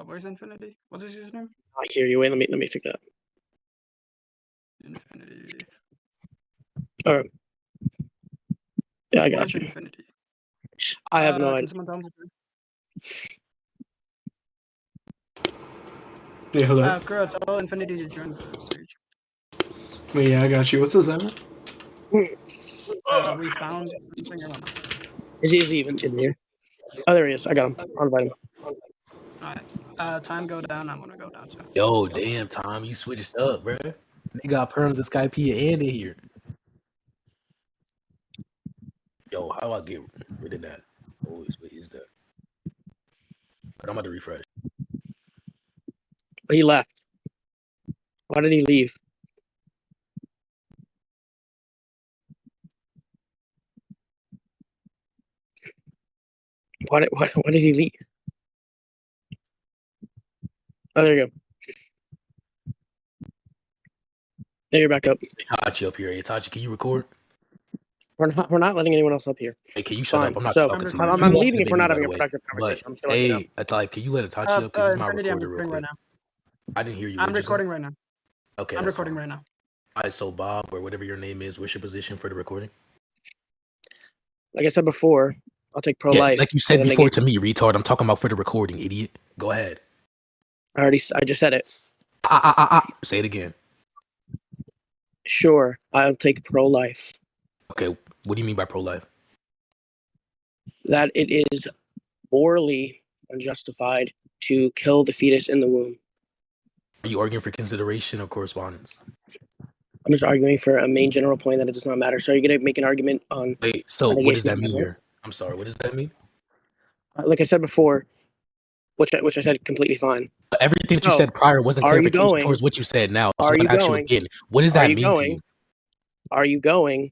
Where's Infinity? What's his username? I hear you. Wait, let me figure it out. Infinity. All right. Yeah, I got Where's you. Infinity? I have no Can idea. someone tell me? Yeah, hello. Girl, tell Infinity to join the search. Wait, yeah, I got you. What's this, Evan? We found something or not. Is he even in here? Oh, there he is. I got him. I'll invite him. Alright. Time go down. I'm gonna go down too. Yo, damn, Tom, you switched up, bro. They got perms and Skype and in here. Yo, how I get rid of that? Always, what is that? But I'm about to refresh. He left. Why did he leave? Why did he leave? Oh, there you go. There you're back up. Itachi up here. Itachi, can you record? We're not letting anyone else up here. Hey, can you shut Fine. up? I'm not So, talking to you. I'm leaving if we're not having a productive But conversation. I'm just gonna let you know. hey, Atali, can you let Itachi up? Because he's my Infinity, I'm recorder real recording quick. right now. I didn't hear you. I'm recording right now. Okay, I'm that's recording fine. right now. All right, so Bob, or whatever your name is, what's your position for the recording? Like I said before, I'll take pro-life. Yeah, like you said before to me, retard. I'm talking about for the recording, idiot. Go ahead. I just said it. Say it again. Sure, I'll take pro-life. Okay, what do you mean by pro-life? That it is morally unjustified to kill the fetus in the womb. Are you arguing for consideration or correspondence? I'm just arguing for a main general point that it does not matter. So are you going to make an argument on... Wait, so what does that mean here? I'm sorry, what does that mean? Like I said before, which I said completely fine. Everything that you said prior wasn't clarification towards what you said now. So are you actually, going? again, what does that mean to you? Are you going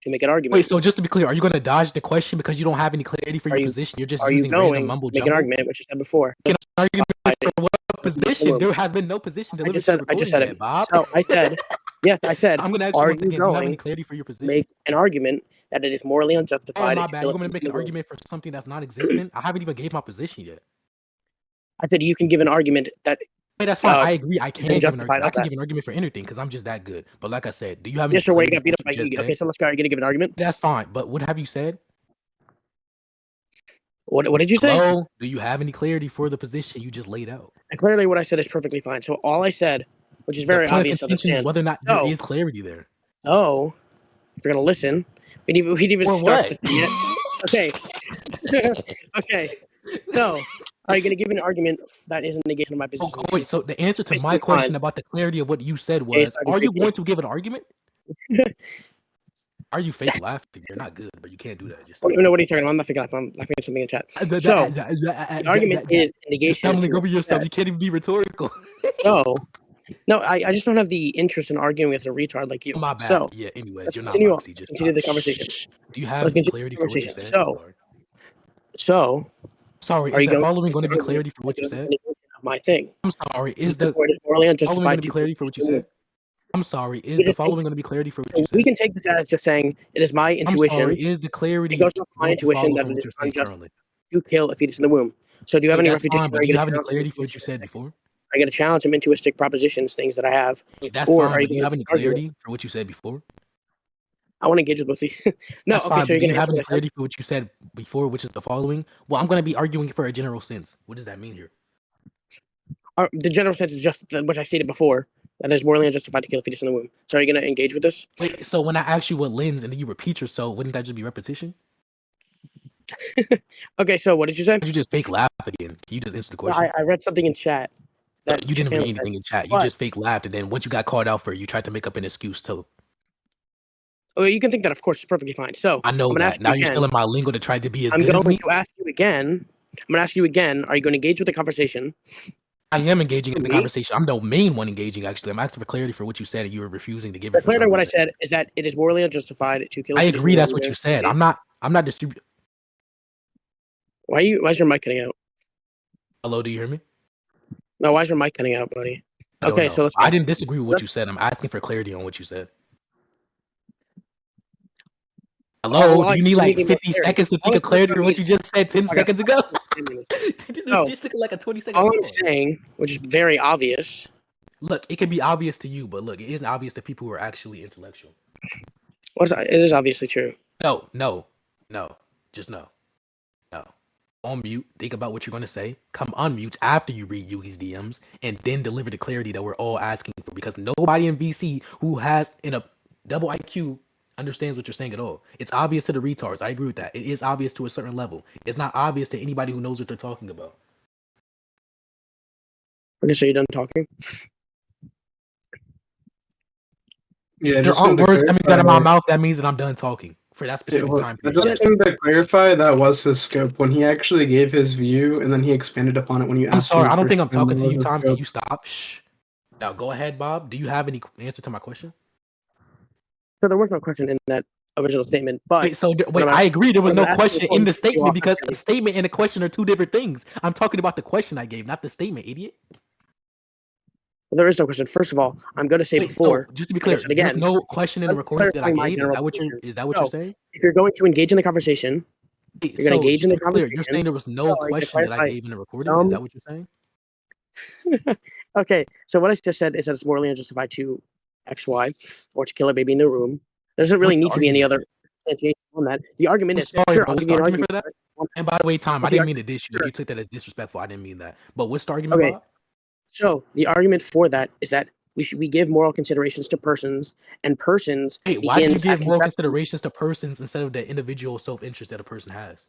to make an argument? Wait, so just to be clear, are you going to dodge the question because you don't have any clarity for your position? You're just using random mumbo jumbo? Make an argument, which you said before. An argument for what position? There has been no position delivered to the recording yet, Bob. So I said, yes, I said, I'm going to ask you once again, do you have any clarity for your position? Make an argument that it is morally unjustified. Oh, my bad. You're going to make an argument for something that's not existent? I haven't even gave my position yet. I said you can give an argument that... Hey, that's fine. I agree. I can give an argument. I can give an argument for anything because I'm just that good. But like I said, do you have any clarity? Yes, sir, you got beat up by you? Okay, so let's go. Are you going to give an argument? That's fine. But what have you said? What did you say? Hello? Do you have any clarity for the position you just laid out? Clearly, what I said is perfectly fine. So all I said, which is very obvious, is whether or not there is clarity there. Oh, if you're gonna listen, we didn't even start the thing yet. Okay. Okay. So, are you gonna give an argument that is a negation of my position? Oh, wait. So the answer to my question about the clarity of what you said was: are you going to give an argument? Are you fake laughing? You're not good, but you can't do that. Just I don't even know what are you talking about. I'm not fake laughing. I'm laughing at something in chat. So, the argument is negation. Stumbling over yourself. You can't even be rhetorical. No, I just don't have the interest in arguing with a retard like you. My bad. So, yeah. Anyways, you're not Moxie. Just continue the conversation. Do you have any clarity for what you said? So, sorry. Is the following going to be clarity for what you said? My thing. I'm sorry. Is the following going to be clarity for what you said? I'm sorry. Is the following going to be clarity for what you said? We can take this as just saying it is my intuition. I'm sorry. Is the clarity goes to my intuition that it is unjust to kill a fetus in the womb? So do you have any refutation? Do you have any clarity for what you said before? I got to challenge some intuistic propositions, things that I have. That's fine. But do you have any clarity for what you said before? I want to engage with both of you. No, that's fine. So do you have any clarity for what you said before, which is the following? Well, I'm going to be arguing for a general sense. What does that mean here? The general sense is just which I stated before. That is morally unjustified to kill a fetus in the womb. So are you going to engage with this? Wait, so when I ask you what lens and then you repeat yourself, wouldn't that just be repetition? Okay, so what did you say? Did you just fake laugh again? Can you just answer the question? I read something in chat. You didn't read anything in chat. You just fake laughed, and then once you got called out for it, you tried to make up an excuse too. Oh, you can think that, of course, it's perfectly fine. So I know that. Now you're still in my lingo to try to be as good as me. I'm going to ask you again. I'm going to ask you again. Are you going to engage with the conversation? I am engaging in the conversation. I'm the main one engaging, actually. I'm asking for clarity for what you said, and you were refusing to give it. Clarity what I said is that it is morally unjustified to kill. I agree. That's what you said. I'm not distributing. Why is your mic cutting out? Hello, do you hear me? No, why is your mic cutting out, buddy? Okay, so I didn't disagree with what you said. I'm asking for clarity on what you said. Hello, do you need like 50 seconds to think of clarity for what you just said 10 seconds ago? So, just took like a 20-second. all I'm saying, which is very obvious. Look, it can be obvious to you, but look, it isn't obvious to people who are actually intellectual. It is obviously true. No. Just no. On mute, think about what you're going to say, come unmute after you read Yugi's DMs, and then deliver the clarity that we're all asking for, because nobody in VC who has in a double IQ understands what you're saying at all. It's obvious to the retards. I agree with that. It is obvious to a certain level. It's not obvious to anybody who knows what they're talking about. Okay, so you're done talking? Yeah, There aren't words coming out of my mouth. That means that I'm done talking for that specific time I period. just wanted to clarify that was his scope when he actually gave his view, and then he expanded upon it when you asked. I'm sorry, him I don't think I'm first time talking to what you, was his Tom. Can scope. you stop? Shh. Now go ahead, Bob. Do you have any answer to my question? So there was no question in that original statement, but Wait, so I agree. There was no question in the statement because authentically. a statement and a question are two different things. I'm talking about the question I gave, not the statement, idiot. Well, there is no question. First of all, I'm going to say before. So, just to be clear, again, there's no question in the recording that I gave. Is that what you're saying? If you're going to engage in the conversation, Wait, you're going to engage in the conversation. You're saying there was no question that I gave in the recording. Is that what you're saying? Okay, so what I just said is that it's morally unjustified to XY or to kill a baby in the room. There doesn't really need to be any other substantiation on that. The argument is sorry, I'll give you an argument for that. And by the way, Tom, I didn't mean to diss you. If you took that as disrespectful, I didn't mean that. But what's the argument, Bob? So the argument for that is that we give moral considerations to persons, and persons. Hey, why do you give moral considerations to persons instead of the individual self-interest that a person has?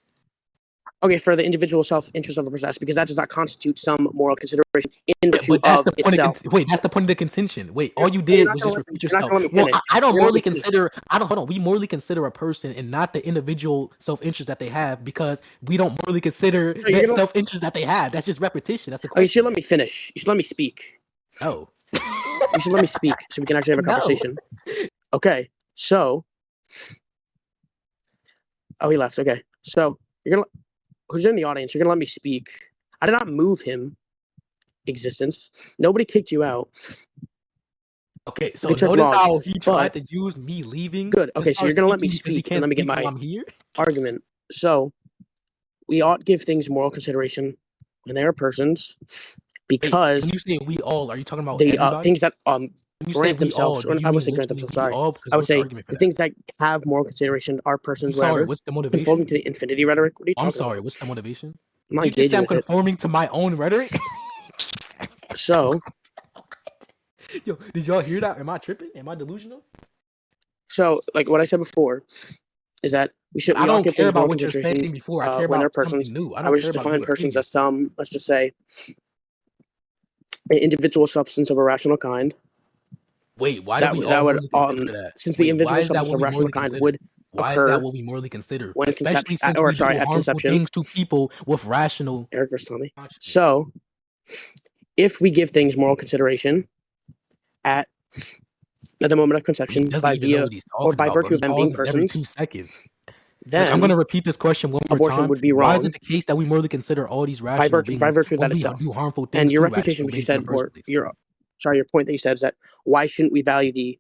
Okay, for the individual self-interest of a person, because that does not constitute some moral consideration in virtue but that's of the point itself. Wait, that's the point of the contention. Wait, all you did was just repeat yourself. Well, I don't morally consider. Hold on. We morally consider a person and not the individual self-interest that they have, because we don't morally consider that self-interest that they have. That's just repetition. That's the question. Okay, you should let me finish. You should let me speak. No. You should let me speak so we can actually have a conversation. Okay, so. Oh, he left. Okay, so you're gonna. Who's in the audience? You're gonna let me speak. I did not move him. Existence. Nobody kicked you out. Okay, so notice how he tried to use me leaving. Good. Okay, so you're gonna let me speak and let me get my argument. So, we ought give things moral consideration when they are persons, because when you say we all, are you talking about the everybody? things that you grant themselves. I would say grant themselves. Sorry, I would say the things that have moral consideration are persons. Sorry, what's the motivation? Conforming to the infinity rhetoric. What are you talking I'm sorry, about? what's the motivation? I'm not you just say I'm with conforming to my own rhetoric. So, yo, did y'all hear that? Am I tripping? Am I delusional? So, like what I said before, is that we should. I don't care about what you're saying before. I care about persons. something new. I would just define persons as some, let's just say, an individual substance of a rational kind. Wait, why that do we that would that? Since the individual substance of a rational kind would why occur? Is that what we morally consider? When especially since we do harmful things to people with rational. Eric versus Tommy. So, if we give things moral consideration at the moment of conception, by virtue of them being persons, every 2 seconds. Then I'm going to repeat this question one more time. Would be wrong. Why is it the case that we morally consider all these rational beings by virtue of that itself? Do harmful things? And your refutation, which you said, your point that you said is that why shouldn't we value the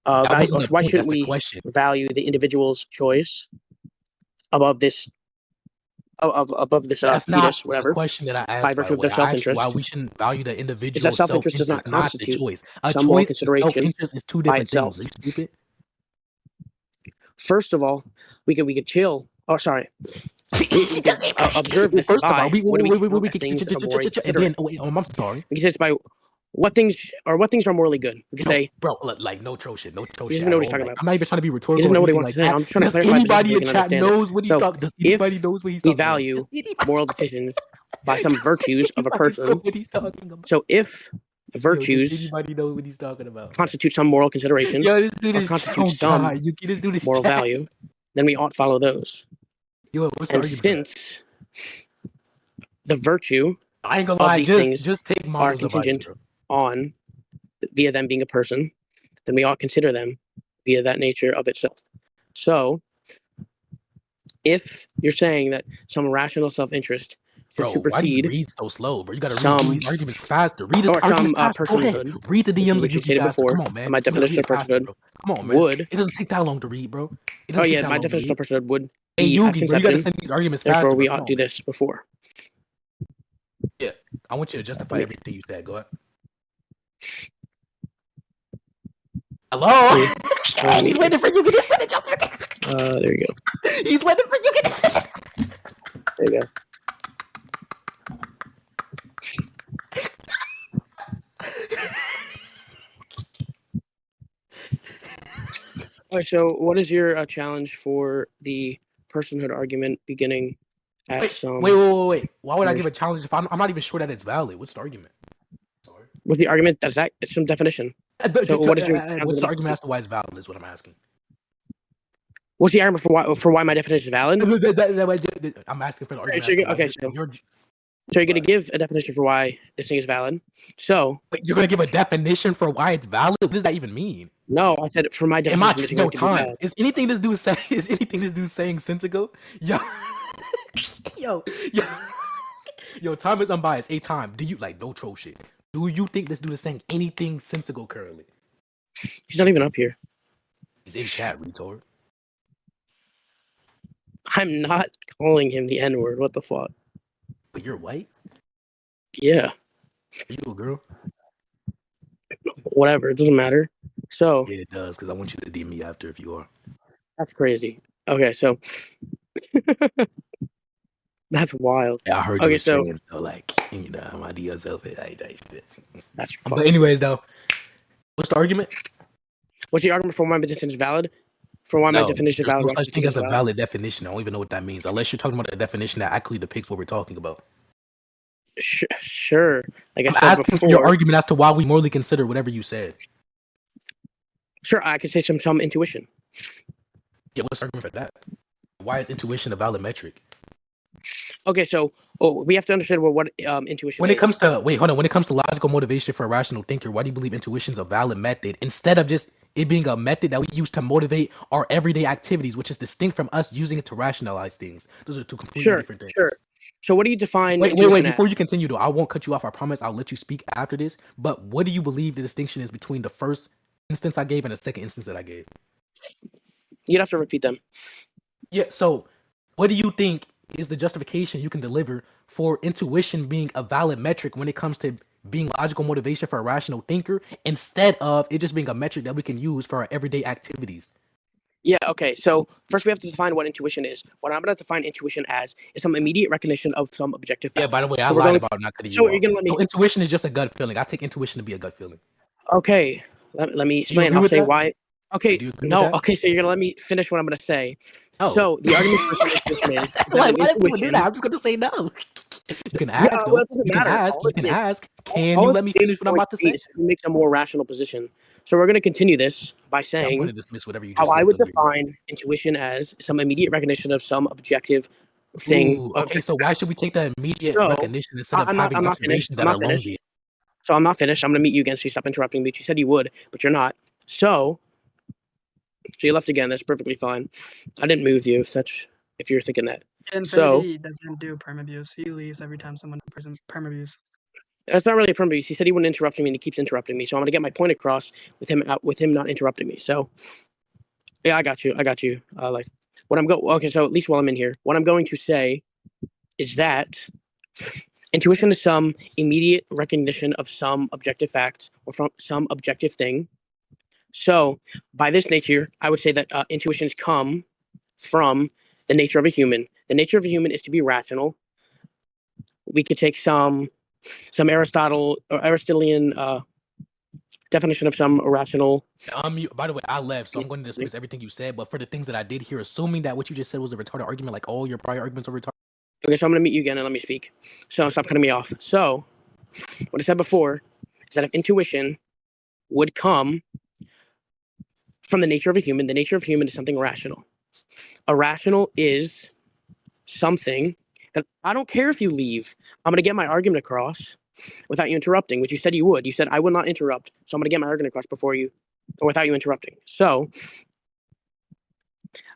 why shouldn't we value the individual's choice above this that's fetus, not whatever? The question that I asked, by virtue of their self-interest. Why we shouldn't value the individual? Is that self-interest does not constitute choice. Some moral consideration. Self-interest is two different things. Are you stupid? First of all, we could chill. Oh, sorry. We could observe this. First of all, and then I'm sorry. We can say by what things are morally good. We can say, bro, like no troll shit. No troll shit. You know what he's talking about. I'm not even trying to be rhetorical. You know what he wants to say. I'm trying to clarify. Anybody in chat knows what he's talking. Does anybody knows what he's talking about? We value moral decisions by some virtues of a person. So if the virtues anybody know what he's talking about constitute some moral consideration or constitute some moral value, then we ought to follow those. And since the virtue I ain't gonna lie, just take are contingent on via them being a person, then we ought to consider them via that nature of itself. So if you're saying that some rational self-interest Bro, why do you read so slow, bro? You gotta read these arguments faster. Read this argument faster. Go ahead. Read the DMs of Yugi faster. Come on, man. My definition of personhood Come on, man. would. It doesn't take that long to read, bro. Oh yeah, my definition of personhood would Hey be Yugi, bro, you gotta send these arguments faster. Therefore, we ought to do this before. Yeah, I want you to justify everything you said. Go ahead. Hello? He's waiting for you to send it. There you go. He's waiting for you to send it. There you go. All right, so what is your challenge for the personhood argument beginning at Wait. Why would I give a challenge if I'm not even sure that it's valid? What's the argument? Sorry. What's the argument? It's some definition. So what's the argument as to why it's valid is what I'm asking. What's the argument for why my definition is valid? I'm asking for the argument. So you're going to give a definition for why this thing is valid. So you're going to give a definition for why it's valid? What does that even mean? No, I said for my definition. Is anything this dude saying since ago? Yo, time is unbiased. A time. Do you no troll shit? Do you think this dude is saying anything since ago currently? He's not even up here. He's in chat, retard. I'm not calling him the N-word. What the fuck? But you're white? Yeah. Are you a girl? Whatever. It doesn't matter. So yeah, it does, because I want you to DM me after if you are. That's crazy. Okay, so that's wild. Yeah, I heard you trans, so my DMs open. That's but anyways, though, what's the argument? What's the argument for why my definition is valid? For why my definition is valid? No such thing as a valid definition. I don't even know what that means, unless you're talking about a definition that actually depicts what we're talking about. Sure. Like I'm asking for your argument as to why we morally consider whatever you said. Sure, I could say some intuition. Yeah, what's the argument for that? Why is intuition a valid metric? Okay, so we have to understand what intuition when is. It comes to when it comes to logical motivation for a rational thinker, why do you believe intuition is a valid method instead of just it being a method that we use to motivate our everyday activities, which is distinct from us using it to rationalize things? Those are two completely different things. Sure. So what do you define? Wait. Before you continue, though, I won't cut you off. I promise. I'll let you speak after this. But what do you believe the distinction is between the first instance I gave and the second instance that I gave? You'd have to repeat them. Yeah. So, what do you think is the justification you can deliver for intuition being a valid metric when it comes to being logical motivation for a rational thinker, instead of it just being a metric that we can use for our everyday activities? Yeah, okay. So first we have to define what intuition is. What I'm going to define intuition as is some immediate recognition of some objective facts. Yeah, by the way, I lied about not cutting you off. You're going to let me... So intuition is just a gut feeling. I take intuition to be a gut feeling. Okay. Let me explain. I'll say why. Okay. No, okay, so you're going to let me finish what I'm going to say. Oh. So the argument for some intuition is... Why do people do that? I'm just going to say no. You can ask. You can ask. Can you let me finish what I'm about to say? It makes a more rational position. So we're going to continue this by saying I'm going to dismiss whatever you just how I would define intuition as some immediate recognition of some objective thing. Ooh, okay, so why should we take the immediate recognition instead of having observations that are lonely? So I'm not finished. I'm going to meet you again, so you stop interrupting me. You said you would, but you're not. So you left again. That's perfectly fine. I didn't move you if you're thinking that. Infinity doesn't do permabuse. He leaves every time someone does permabuse. That's not really a permabuse. He said he wouldn't interrupt me, and he keeps interrupting me. So I'm going to get my point across with him not interrupting me. So yeah, I got you. Okay, so at least while I'm in here, what I'm going to say is that intuition is some immediate recognition of some objective fact or from some objective thing. So by this nature, I would say that intuitions come from the nature of a human. The nature of a human is to be rational. We could take some Aristotelian definition of some irrational. By the way, I left, so I'm going to dismiss everything you said. But for the things that I did hear, assuming that what you just said was a retarded argument, like all your prior arguments are retarded. Okay, so I'm going to meet you again and let me speak. So stop cutting me off. So what I said before is that if intuition would come from the nature of a human, the nature of a human is something rational. Irrational is something that I don't care if you leave. I'm going to get my argument across without you interrupting, which you said you would. You said I would not interrupt, so I'm going to get my argument across without you interrupting. So,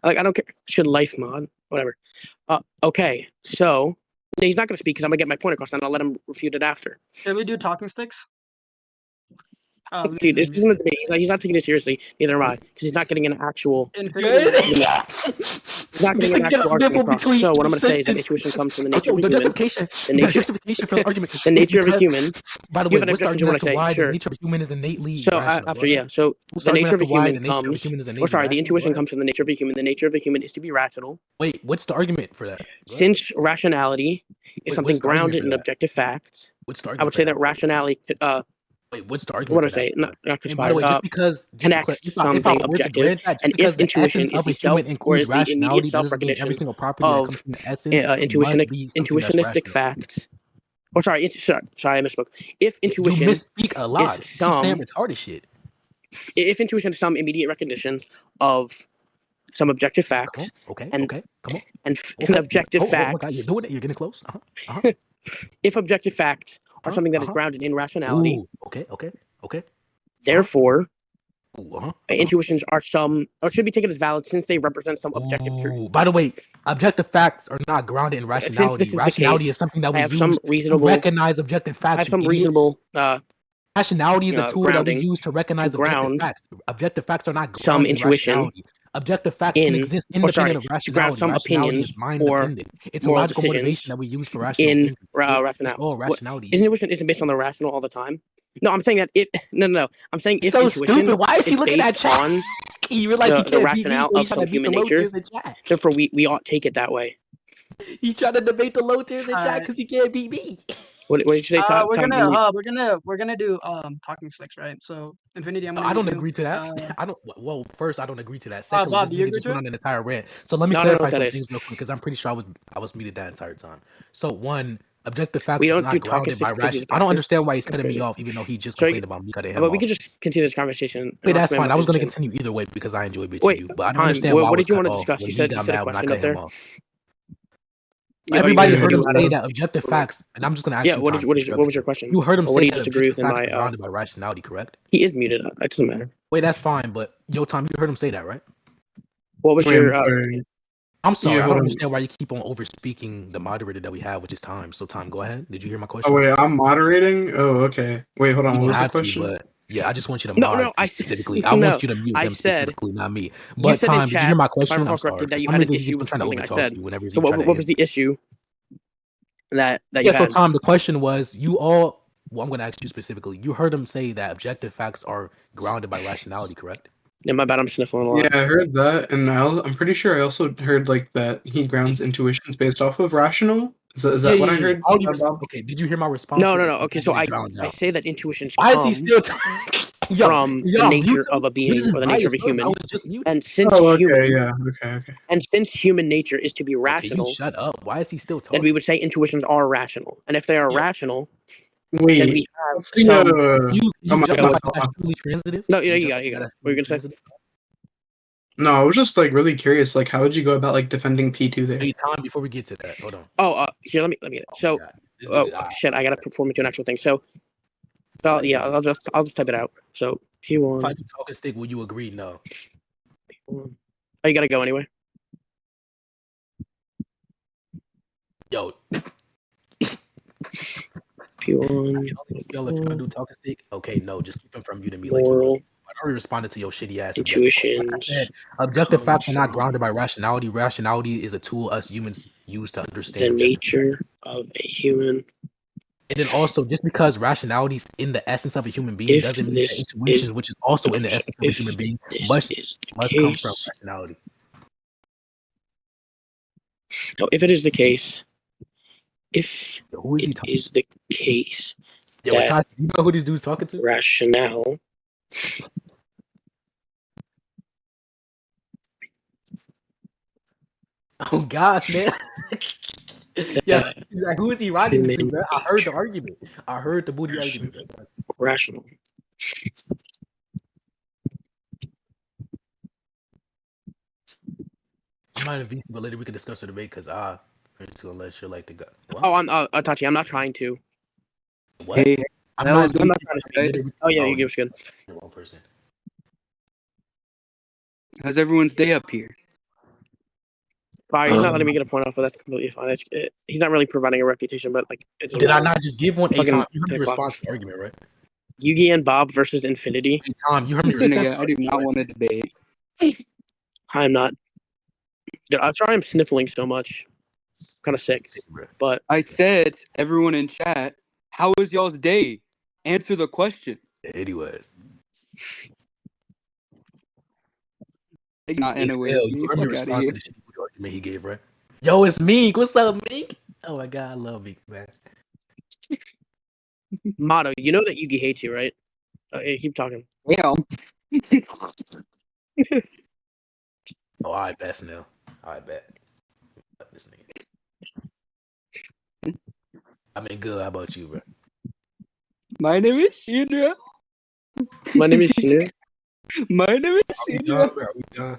I don't care. Should life mod, whatever. Okay, so Yeah, he's not going to speak because I'm going to get my point across, and I'll let him refute it after. Can we do talking sticks? Dude, this isn't a debate. He's not taking it seriously. Neither am I, because he's not getting an actual. Infinity. He's not getting an actual argument across. So what I'm going to say is that intuition comes from the nature of a human. The justification for the argument. The nature of a human. By the You way, have an what's the objection to argument what I as to say? why Sure. the nature of a human is innately So rational? after So What's the nature of a argument as to why human the nature of a comes. human is Or innately sorry, the rational? intuition comes from the nature of a human. The nature of a human is to be rational. Wait, what's the argument for that? Since rationality is Wait, something what's the argument grounded for in that? objective facts, What's the I argument would for say that? that rationality. Wait, what's the argument What for do I say? that? Not And by the conspired. way, just because Connects if I something were to objective, grant that, just and because if the intuition essence is of a the human self or includes is the immediate rationality, self doesn't mean every recognition single property that of comes from the essence must be something that's intuitionistic rational. facts. Or sorry, I misspoke. If You intuition misspeak a lot. is You keep saying some, retarded shit. if intuition is some immediate recognition of some objective facts, Come on. Okay. and Okay. Come on. and Okay. objective Oh my facts, God, you're doing it. You're getting close. Uh-huh. if objective facts are something that is grounded in rationality, Ooh. Okay. Okay. Okay. therefore, Ooh, intuitions are some, or should be taken as valid since they represent some objective truth. Ooh. By the way, objective facts are not grounded in rationality. Since this is Rationality the case, is something that I we have use some to reasonable. recognize objective I facts. have You some idiot. reasonable. Rationality is a tool that we grounding use to recognize to objective ground facts. Objective facts are not some grounded in intuition rationality. Objective facts can exist independent of to ground rationality. some Rationality opinions is mind or dependent. It's a moral logical motivation decisions that we use for rational in thinking. That's rationality. all rationality Isn't intuition isn't based on the rational all the time? No, I'm saying that it. No. I'm saying if so intuition stupid. Why is he looking at based chat? on He realized he the can't beat me, rationale so he's of trying some to beat the human low nature, tiers in chat. therefore we ought take it that way. He's trying to debate the low tiers in chat because he can't beat me. What did you say? We're gonna do talking sticks, right? So Infinity, I'm gonna. I don't agree to that. I don't. Well, first, I don't agree to that. Secondly, Bob, this do you nigga agree just to went it? on an entire rant. So let me No, I don't know clarify what that some is. things real quick because I'm pretty sure I was muted that entire time. So one, objective facts We is don't do not talking grounded by sticks because he's rational. a I don't doctor. understand why he's cutting Crazy. me off, even though he just So complained about me cutting him but off. we could just continue this conversation. Wait, that's fine. I was going to position. continue either way because I enjoy bitching Wait, you, but I don't fine. understand why I What was did you cut want to off discuss? when You he said got mad a when I question cut up there. him off. Yeah, Everybody you heard him do, say that objective facts, and I'm just going to ask Yeah, you. what was your question? You heard him Or what say do you that disagree objective with in facts my? are grounded by rationality, correct? He is muted. It doesn't matter. Wait, that's fine, but yo, Tom, you heard him say that, right? What was your? I'm sorry, Yeah, I hold don't on. understand why you keep on over speaking the moderator that we have, which is Time. So, Time, go ahead. Did you hear my Oh question? wait, I'm moderating. Oh, okay. Wait, hold on. You What don't was the have to, question? but yeah, I just want you to No, mod no, him specifically. I want you to mute him specifically, not me. You But said in Time, did you hear chat, my if I question? recall I'm sorry. correctly, that For you some had an reason, he issue keeps on with trying to something I overtalk said. you whenever you So try to what was the issue that you Yeah, so had? Tom, the question was, I'm going to ask you specifically. You heard him say that objective facts are grounded by rationality, correct? Yeah, my bad. I'm sniffling a lot. Yeah, I heard that, and I'm pretty sure I also heard like that he grounds intuitions based off of rational. Is that what I heard? Okay, did you hear my response? No. Okay, so I say that intuitions Why come is he still from the nature of a being or the nature of a human. And since and since human nature is to be rational, you shut up. Why is he still talking? Then we would say intuitions are rational. And if they are rational, then wait, we have some. transitive? No, you got it. What were you gonna say? No, I was just like really curious. Like, how would you go about like defending P2 there? Hey, Tom, before we get to that, hold on. Here, let me get it. So, shit, I gotta perform into an actual thing. So, yeah, I'll just type it out. So, P1. If I do talking stick, will you agree? No. P1. Oh, you gotta go anyway. Yo. P1. If y'all do talking stick, okay, no, just keep him from muting me. Moral. Like I already responded to your shitty ass intuitions. Objective facts are not grounded by rationality. Rationality is a tool us humans use to understand the nature of a human. And then also, just because rationality is in the essence of a human being doesn't mean that intuition, which is also in the essence of a human being, must come from rationality. So if it is the case, if who is it is the case that Tasha, you know who these dudes talking to? Rationale. Oh gosh, man. Yeah, like, who is he writing to, bro? I heard the argument. I heard the booty argument. Bro. Rational. I'm not in VC, but later we can discuss the debate because unless you're like the guy. What? Oh, I'm Tachi. I'm not trying to. What? Hey, I'm not trying to speak. Oh yeah, you give us good. One person. How's everyone's day up here? Fire, he's not letting me get a point off, but that's completely fine. He's not really providing a reputation, but like, it doesn't Did I matter. not just give one? Hey, Fucking Tom, you heard me 10 o'clock. respond to the argument, right? Yugi and Bob versus Infinity. Hey, Tom, you heard me respond. Nigga, I do not want to debate. I'm not. Dude, I'm sorry I'm sniffling so much. Kind of sick, but I said, everyone in chat, how was y'all's day? Answer the question. Anyways. Not Hey, anyways. Phil, you heard me respond to the shitty argument he gave, right? Yo, it's Meek. What's up, Meek? Oh my god, I love Meek, man. Motto, you know that Yugi hates you, right? Hey, keep talking. Damn. Oh, I bet Snell. I bet. This nigga. I mean, good. How about you, bro? My name is Shindra. My name is Shinra. My name is Are we Shindra. done, bro? Are we done?